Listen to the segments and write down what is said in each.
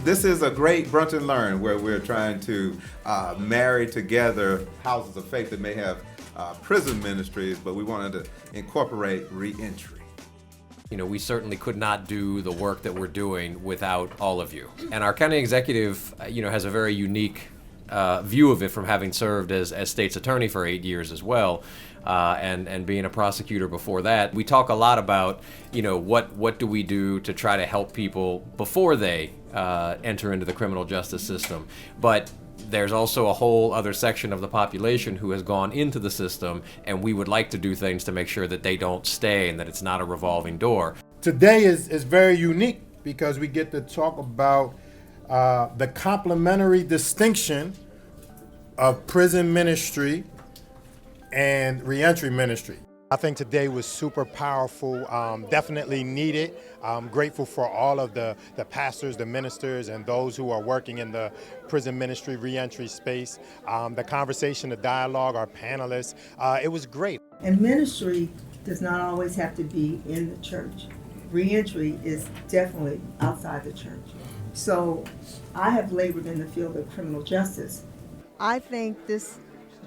This is a great Brunch and Learn where we're trying to marry together houses of faith that may have prison ministries, but we wanted to incorporate reentry. You know, we certainly could not do the work that we're doing without all of you. And our county executive, has a very unique view of it from having served as state's attorney for 8 years as well, and being a prosecutor before that. We talk a lot about, what do we do to try to help people before they enter into the criminal justice system. But there's also a whole other section of the population who has gone into the system, and we would like to do things to make sure that they don't stay and that it's not a revolving door. Today is very unique because we get to talk about the complementary distinction of prison ministry and reentry ministry. I think today was super powerful, definitely needed. I'm grateful for all of the pastors, the ministers, and those who are working in the prison ministry reentry space. The conversation, the dialogue, our panelists, it was great. And ministry does not always have to be in the church. Reentry is definitely outside the church. So I have labored in the field of criminal justice. I think this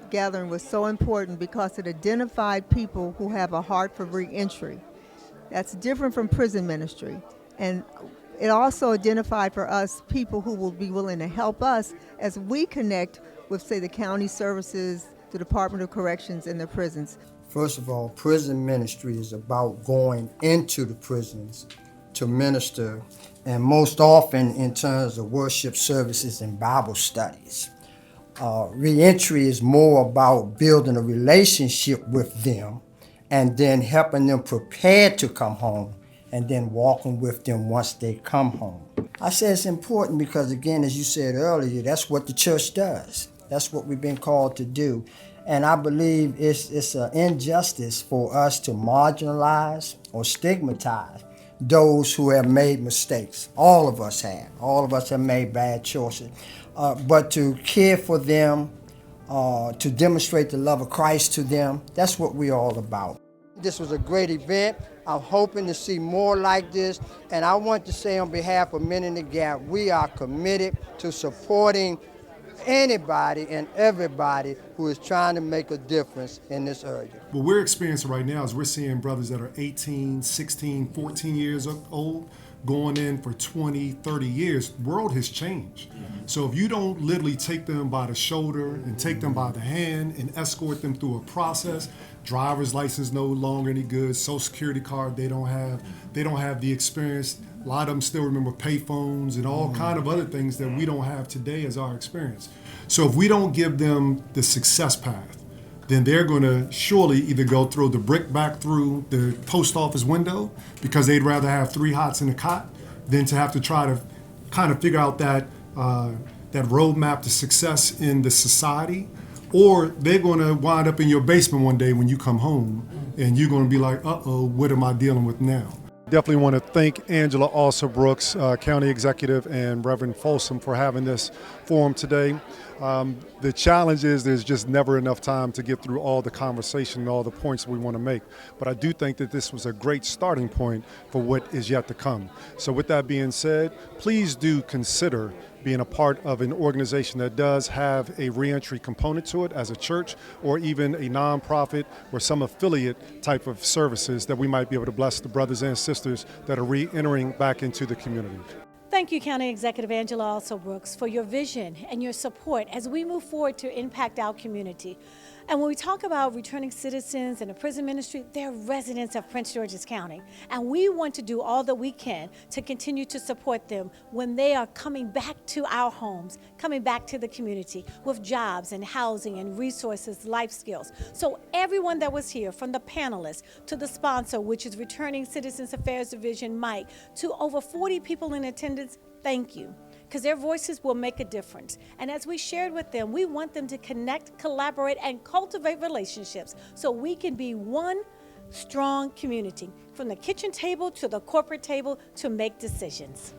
gathering was so important because it identified people who have a heart for reentry. That's different from prison ministry. And it also identified for us people who will be willing to help us as we connect with, say, the county services, the Department of Corrections, and the prisons. First of all, prison ministry is about going into the prisons to minister, and most often in terms of worship services and Bible studies. Reentry is more about building a relationship with them and then helping them prepare to come home and then walking with them once they come home. I say it's important because, again, as you said earlier, that's what the church does. That's what we've been called to do. And I believe it's an injustice for us to marginalize or stigmatize those who have made mistakes. All of us have. All of us have made bad choices. But to care for them, to demonstrate the love of Christ to them, that's what we're all about. This was a great event. I'm hoping to see more like this. And I want to say on behalf of Men in the Gap, we are committed to supporting anybody and everybody who is trying to make a difference in this area. What we're experiencing right now is we're seeing brothers that are 18, 16, 14 years old going in for 20, 30 years. The world has changed. So if you don't literally take them by the shoulder and take them by the hand and escort them through a process, driver's license no longer any good, social security card they don't have the experience. A lot of them still remember payphones and all kind of other things that we don't have today as our experience. So if we don't give them the success path, then they're going to surely either go throw the brick back through the post office window because they'd rather have 3 hots in a cot than to have to try to kind of figure out that roadmap to success in the society, or they're going to wind up in your basement one day when you come home and you're going to be like, uh-oh, what am I dealing with now? Definitely want to thank Angela Alsobrooks, County Executive, and Reverend Folsom for having this forum today. The challenge is there's just never enough time to get through all the conversation and all the points we want to make. But I do think that this was a great starting point for what is yet to come. So with that being said, please do consider being a part of an organization that does have a reentry component to it as a church or even a nonprofit or some affiliate type of services that we might be able to bless the brothers and sisters that are re-entering back into the community. Thank you, County Executive Angela Alsobrooks, for your vision and your support as we move forward to impact our community. And when we talk about returning citizens and the prison ministry, they're residents of Prince George's County. And we want to do all that we can to continue to support them when they are coming back to our homes, coming back to the community with jobs and housing and resources, life skills. So everyone that was here, from the panelists to the sponsor, which is Returning Citizens Affairs Division, Mike, to over 40 people in attendance, thank you. Because their voices will make a difference. And as we shared with them, we want them to connect, collaborate, and cultivate relationships so we can be one strong community, from the kitchen table to the corporate table, to make decisions.